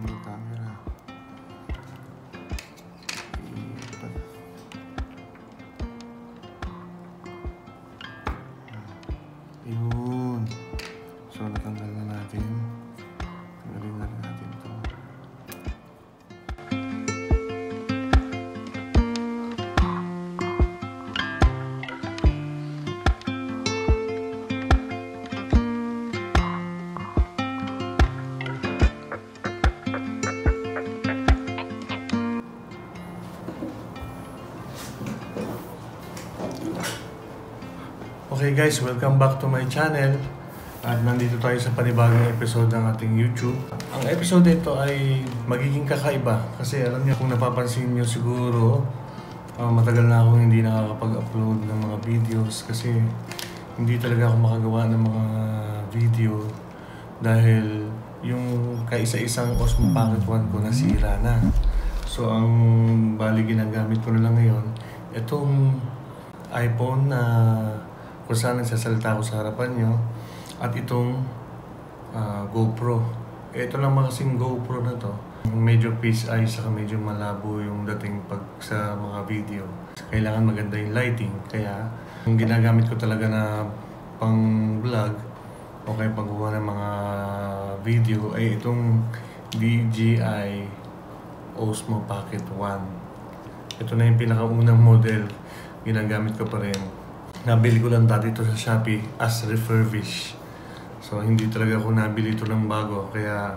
yung camera. Yun. So, natanggal na natin. Tanggalin na rin natin ito. Okay guys, welcome back to my channel. At nandito tayo sa panibagong episode ng ating YouTube. Ang episode ito ay magiging kakaiba kasi alam niyo kung napapansin niyo siguro matagal na akong hindi nakakapag-upload ng mga videos kasi hindi talaga ako makagawa ng mga video dahil yung kaisa-isang Osmo Pocket 1 ko nasira na. So ang bali ginagamit ko na lang ngayon itong iPhone na kung saan nagsasalita ako sa harapan nyo at itong GoPro. Ito lang kasing GoPro na to. Medyo fish eye saka medyo malabo yung dating pag sa mga video. Kailangan maganda yung lighting. Kaya yung ginagamit ko talaga na pang vlog o kaya paggawa ng mga video ay itong DJI Osmo Pocket 1. Ito na yung pinakaunang model. Ginagamit ko pa rin. Nabili ko lang dati ito sa Shopee as refurbished. So, hindi talaga ako nabili ito ng bago. Kaya,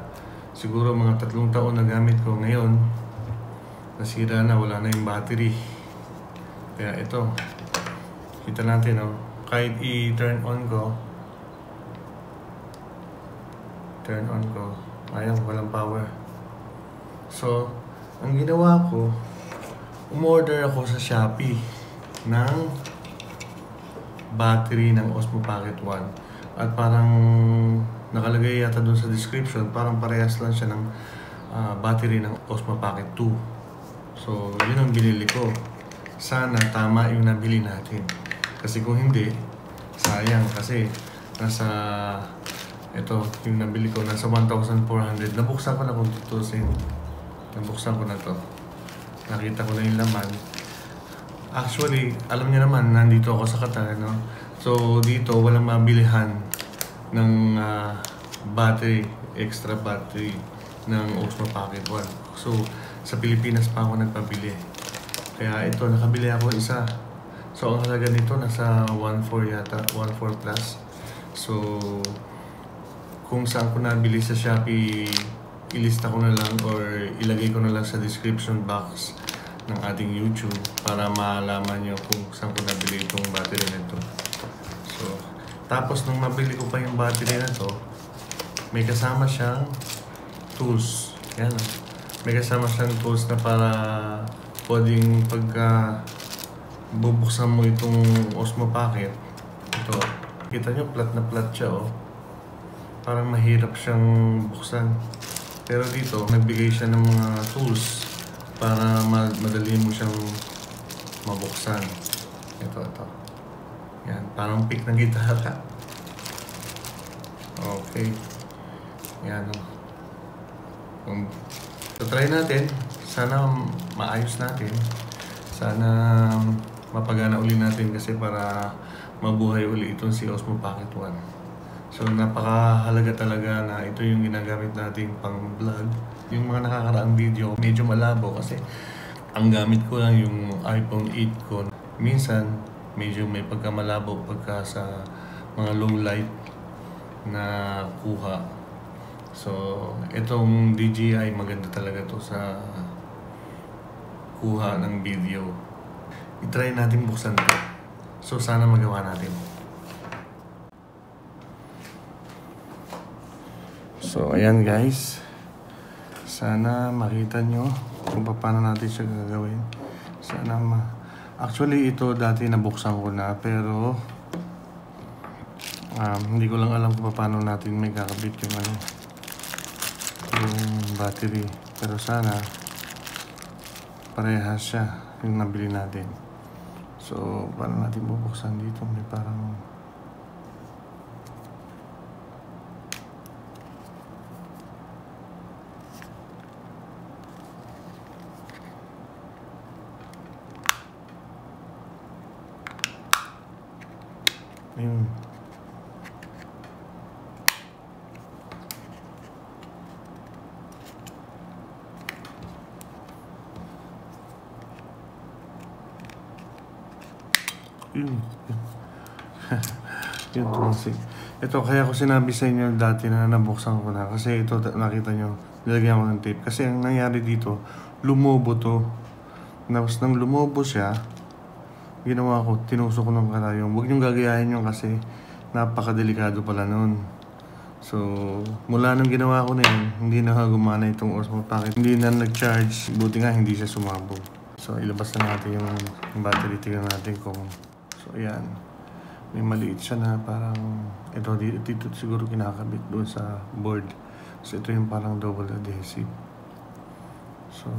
siguro mga 3 taon na gamit ko ngayon. Nasira na, wala na yung battery. Kaya ito. Kita natin, no? Kahit i-turn on ko. Turn on ko. Ayaw, walang power. So, ang ginawa ko, umorder ako sa Shopee ng battery ng Osmo Pocket 1 at parang nakalagay yata doon sa description parang parehas lang siya ng battery ng Osmo Pocket 2. So yun ang binili ko. Sana tama yung nabili natin kasi kung hindi sayang kasi nasa ito yung nabili ko nasa 1,400. Nabuksan ko na kung tutusin. Nabuksan ko na to. Nakita ko na yung laman. Actually, alam niyo naman, nandito ako sa Qatar, no? So, dito, walang mabilihan ng battery, extra battery ng Osmo Pocket 1. So, sa Pilipinas pa ako nagpabili. Kaya ito, nakabili ako isa. So, ang halaga nito, nasa 1.4 yata, 1.4 plus. So, kung saan ko nabili sa Shopee, ilista ko na lang or ilagay ko na lang sa description box ng ating YouTube para malaman nyo kung saan ko nabili itong battery na ito. So, tapos nung mabili ko pa yung battery na to, may kasama siyang tools. Yan. May kasama siyang tools na para pwedeng pagka bubuksan mo itong Osmo Pocket. Ito. Kita nyo, flat na flat siya, oh. Parang mahirap siyang buksan. Pero dito, nagbigay siya ng mga tools para madali mo siyang mabuksan. Ito. Yan, parang pick ng gitara. Okay. Yan, o. So, try natin. Sana maayos natin. Sana mapagana uli natin kasi para mabuhay uli itong si Osmo Pocket 1. So, napakahalaga talaga na ito yung ginagamit natin pang vlog. Yung mga nakakaraang video, medyo malabo kasi ang gamit ko lang yung iPhone 8 ko. Minsan, medyo may pagkamalabo pagka sa mga low light na kuha. So, itong DJI maganda talaga to sa kuha ng video. I-try natin buksan to. So, sana magawa natin. So, ayan guys. Sana makita nyo kung paano natin siya gagawin. Actually, ito dati nabuksan ko na pero hindi ko lang alam kung paano natin may kakabit yung battery. Pero sana parehas siya yung nabili natin. So, paano natin bubuksan dito? May parang Yun. Yun tumasik. Ito, kaya ko sinabi sa inyo dati na nabuksan ko na. Kasi ito, nakita nyo, nilagyan ko ng tape. Kasi ang nangyari dito, lumobo to. Tapos nang lumobo siya, ginawa ko, tinusok ko ng karayong. Huwag niyong gagayahin yun kasi napakadelikado pala nun. So, mula nang ginawa ko na yun, hindi na gumana itong Osmo Pocket. Hindi na nag-charge, buti nga hindi siya sumabog. So, ilabas na natin yung battery. Tignan natin kung... So, ayan. May maliit siya na parang... Ito, dito siguro kinakabit doon sa board. So, ito yung parang double adhesive. So,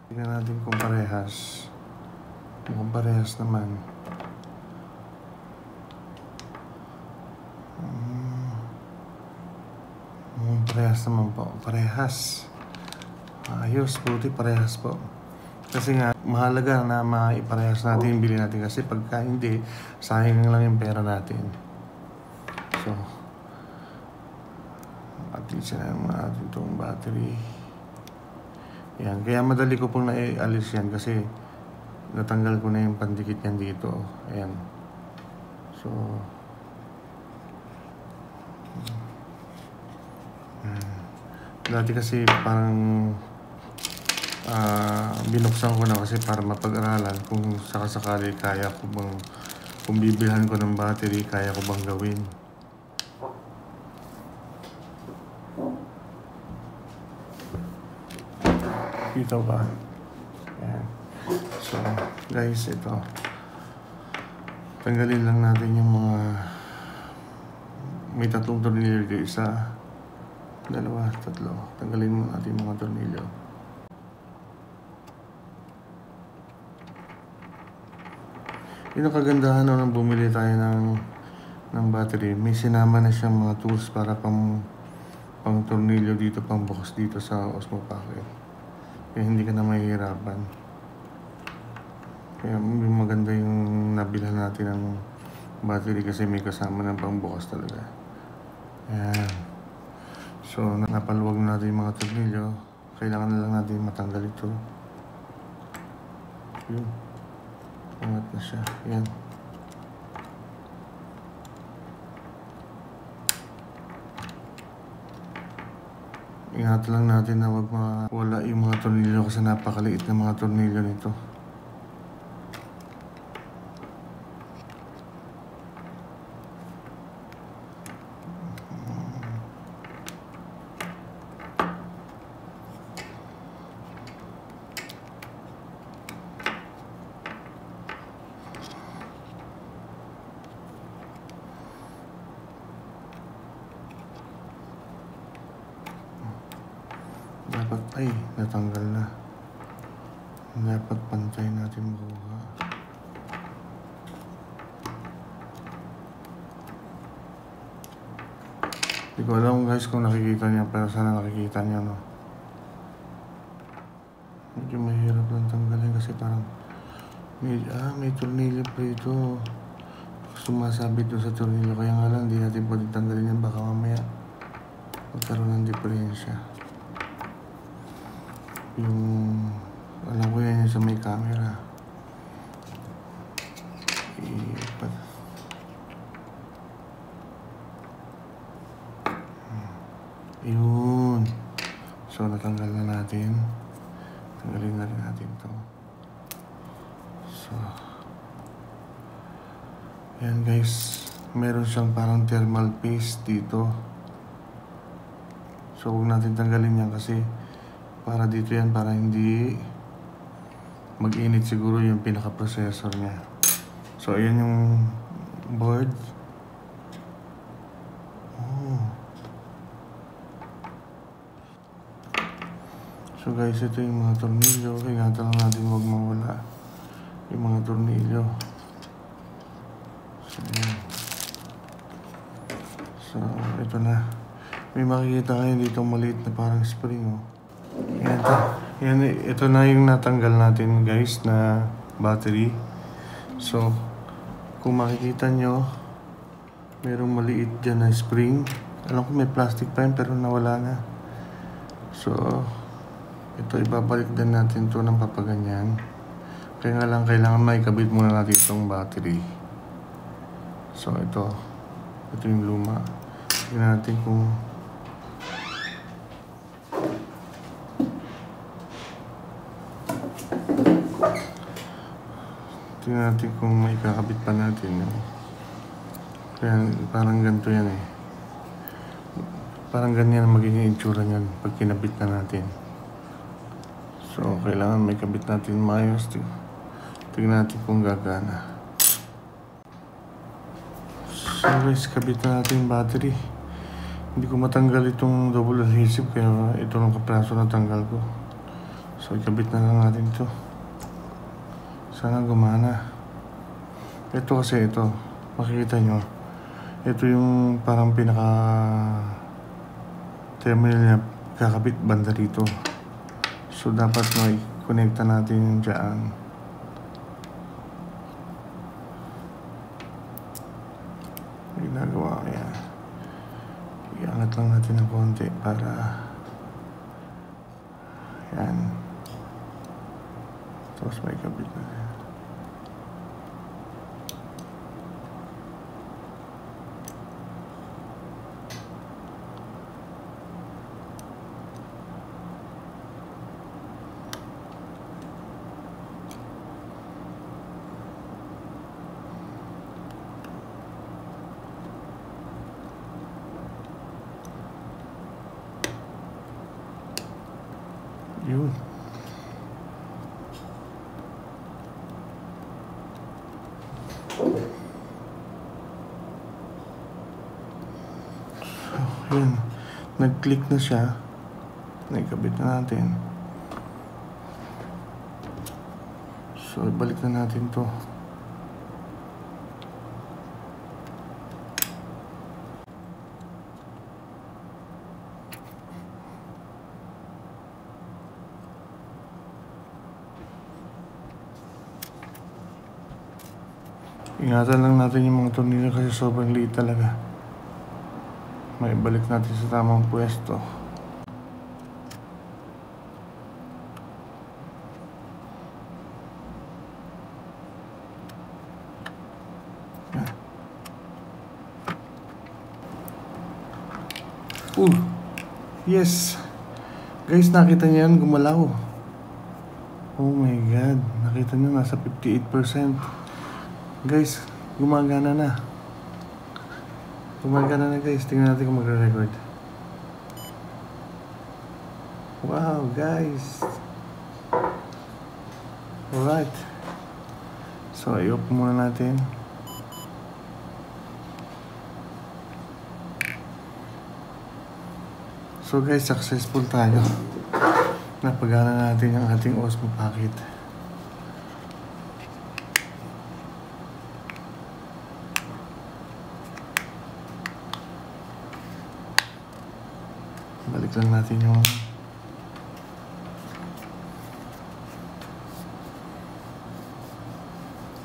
tignan natin kung parehas. Kung parehas naman. Parehas naman po. Parehas. Ayos. Buti parehas po. Kasi nga, mahalaga na maiparehas natin yung bili natin. Kasi pagka hindi, sayang lang yung pera natin. So, at least na natin itong battery. Yan. Kaya madali ko pong naialis yan kasi natanggal ko na yung pandikit yan dito. Ayan. So, dati kasi parang binuksan ko na kasi para mapag-aralan kung sakasakali kaya ko bang, kung bibilhan ko ng battery, kaya ko bang gawin. Dito ba? Ayan. So, guys, ito. Tanggalin lang natin yung mga... May tatlong tornilyo dito. Isa, dalawa, tatlo. Tanggalin mo natin yung mga tornilyo. Yung kagandahan nung bumili tayo ng battery, may sinama na siyang mga tools para pang tornilyo dito, pang bukas dito sa Osmo Pocket. Kaya hindi ka na mahihirapan. Kaya maganda yung nabilhan natin ng battery kasi may kasama ng pangbukas talaga. Ayan. So, napaluwag na natin yung mga tornilyo. Kailangan na lang natin matanggal ito. Yun. Angat na siya. Ayan. Ingatan lang natin na wag mawala yung mga tornilyo kasi napakaliit na mga tornilyo nito. Dapat, ay, natanggal na. Dapat pantay natin makuha. Hindi ko alam guys kung nakikita niya, pero sana nakikita niya, no? Medyo mahirap lang tanggalin kasi parang may tornilyo pa ito. Sumasabit doon sa tornilyo, kaya nga lang hindi natin pwede tanggalin yan, baka mamaya magkaroon ng diferensya. Yung alam ko yan sa may camera. Yun. So natanggal na natin. Tanggalin na rin natin to. So yan guys, meron siyang parang thermal paste dito. So huwag natin tanggalin yan kasi para dito yan, para hindi mag-init siguro yung pinaka-processor niya. So, ayan yung board. Oh. So guys, ito yung mga tornilyo. Ingatan lang natin huwag mawala yung mga tornilyo. So, ayan. So, ito na. May makikita kayo dito maliit na parang spring, oh. Ito na yung natanggal natin guys na battery. So, kung makikita nyo, merong maliit dyan na spring. Alam ko may plastic pa yun pero nawala na. So, ito ibabalik din natin to ng papaganyan. Kaya nga lang kailangan maikabit muna natin itong battery. So ito yung luma. Tingnan natin kung may kakabit pa natin. Kaya parang ganito yan eh. Parang ganyan magiging itsura niyan pag kinabit na natin. So kailangan may kabit natin maayos. Tingnan natin kung gagana. So guys, kabit na natin yung battery. Hindi ko matanggal itong double adhesive kaya ito lang kapraso na tanggal ko. So ikabit na lang natin ito. Sana gumana. Ito kasi ito, makikita nyo. Ito yung parang pinaka terminal niya kakabit banda rito. So dapat may connecta natin dyan. Ginagawa ko yan. Iangat lang natin ng konti para yan. Tapos may kabit na yan. Yun. So, yun. Nag-click na siya. Naikabit na natin. So, ibalik na natin to. Ingatan lang natin yung mga tornilyo kasi sobrang liit talaga. May balik natin sa tamang pwesto. Yes! Guys, nakita niyo yan, gumalaw. Oh my God, nakita niyo nasa 58%. Guys, gumagana na. Gumagana na guys. Tingnan natin kung magre-record. Wow, guys. Alright. So, i-off muna natin. So guys, successful tayo. Napagana natin ang ating Osmo Pocket. Balik lang natin yung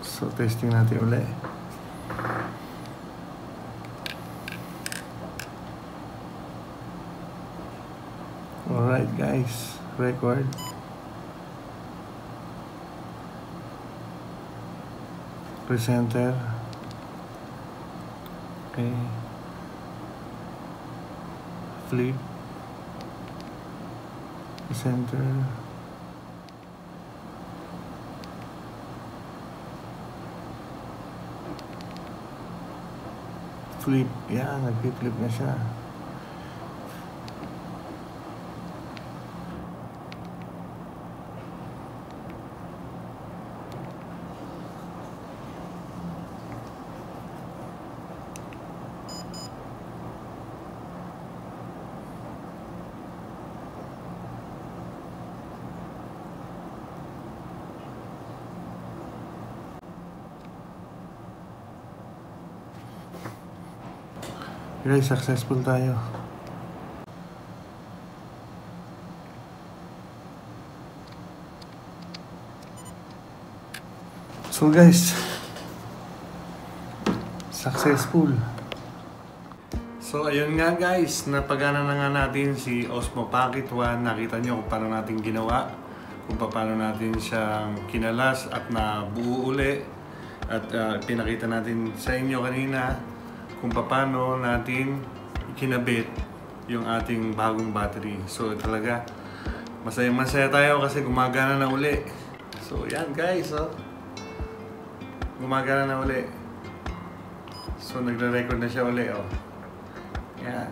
so testing natin ulit. Alright guys, record. Presenter. Okay. Flip. Center. Flip. Yan, nag-flip na siya. Guys, successful tayo. So guys, successful. So ayun nga guys, napagana na nga natin si Osmo Pocket 1. Nakita nyo kung paano natin ginawa. kung paano natin siyang kinalas at nabuo uli. At pinakita natin sa inyo kanina kung paano natin kinabit yung ating bagong battery. So talaga, masaya tayo kasi gumagana na uli. So yan guys, oh. Gumagana na uli. So nagre-record na siya uli, oh. Yan.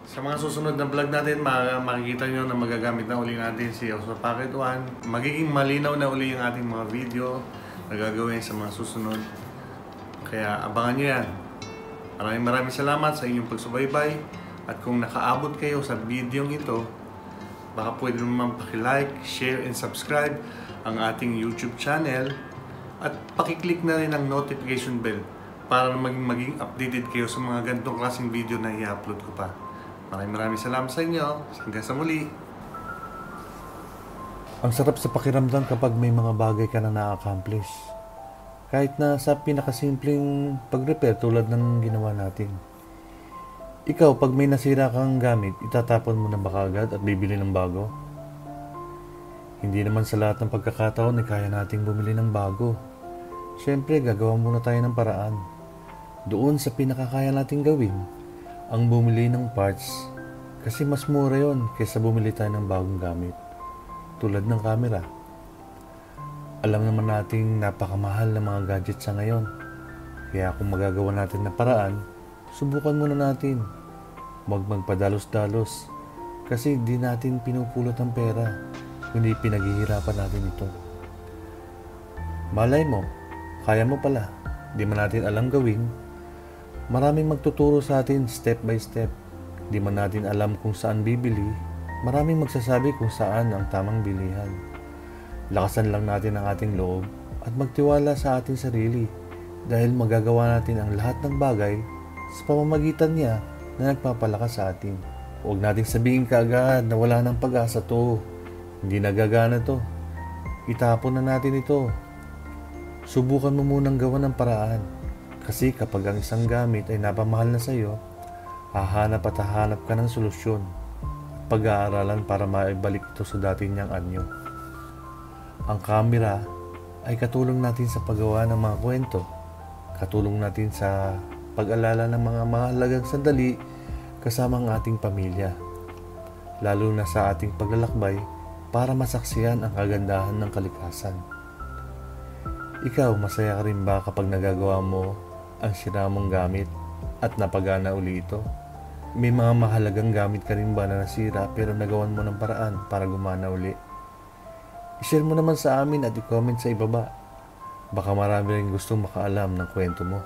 Sa mga susunod na vlog natin, makikita nyo na magagamit na uli natin si Osmo Pocket 1. Magiging malinaw na uli yung ating mga video na gagawin sa mga susunod. Kaya abangan nyo yan. Maraming salamat sa inyong pagsubaybay. At kung nakaabot kayo sa video ito, baka pwede naman paki-like, share, and subscribe ang ating YouTube channel. At paki-click na rin ang notification bell para maging updated kayo sa mga ganitong klaseng video na i-upload ko pa. Maraming salamat sa inyo. Hanggang sa muli. Ang sarap sa pakiramdam kapag may mga bagay ka na na-accomplish. Kahit na sa pinakasimpleng pag-repair tulad ng ginawa natin. Ikaw, pag may nasira kang gamit, itatapon mo na ba kaagad at bibili ng bago? Hindi naman sa lahat ng pagkakataon ay kaya nating bumili ng bago. Siyempre, gagawa muna tayo ng paraan. Doon sa pinakakaya nating gawin, ang bumili ng parts. Kasi mas mura yon kaysa bumili tayo ng bagong gamit. Tulad ng camera. Alam naman nating napakamahal ng mga gadgets sa ngayon. Kaya kung magagawa natin ng paraan, subukan muna natin. Huwag magpadalos-dalos. Kasi di natin pinupulot ang pera. Kundi pinaghihirapan natin ito. Malay mo, kaya mo pala. Di man natin alam gawin. Maraming magtuturo sa atin step by step. Di man natin alam kung saan bibili. Maraming magsasabi kung saan ang tamang bilihan. Lakasan lang natin ang ating loob at magtiwala sa ating sarili dahil magagawa natin ang lahat ng bagay sa pamamagitan niya na nagpapalakas sa atin. Huwag nating sabihin kaagad na wala ng pag-asa to. Hindi nagagana to. Itapon na natin ito. Subukan mo munang gawa ng paraan. Kasi kapag ang isang gamit ay napamahal na sa iyo, hahanap ka ng solusyon. Pag-aaralan para maibalik ito sa dati niyang anyo. Ang camera ay katulong natin sa paggawa ng mga kwento, katulong natin sa pag-alala ng mga mahalagang sandali kasama ang ating pamilya, lalo na sa ating paglalakbay para masaksihan ang kagandahan ng kalikasan. Ikaw, masaya ka rin ba kapag nagagawa mo ang sira mong gamit at napagana uli ito? May mga mahalagang gamit ka rin ba na nasira pero nagawan mo ng paraan para gumana uli? I-share mo naman sa amin at i-comment sa ibaba. Baka marami rin gustong makaalam ng kwento mo.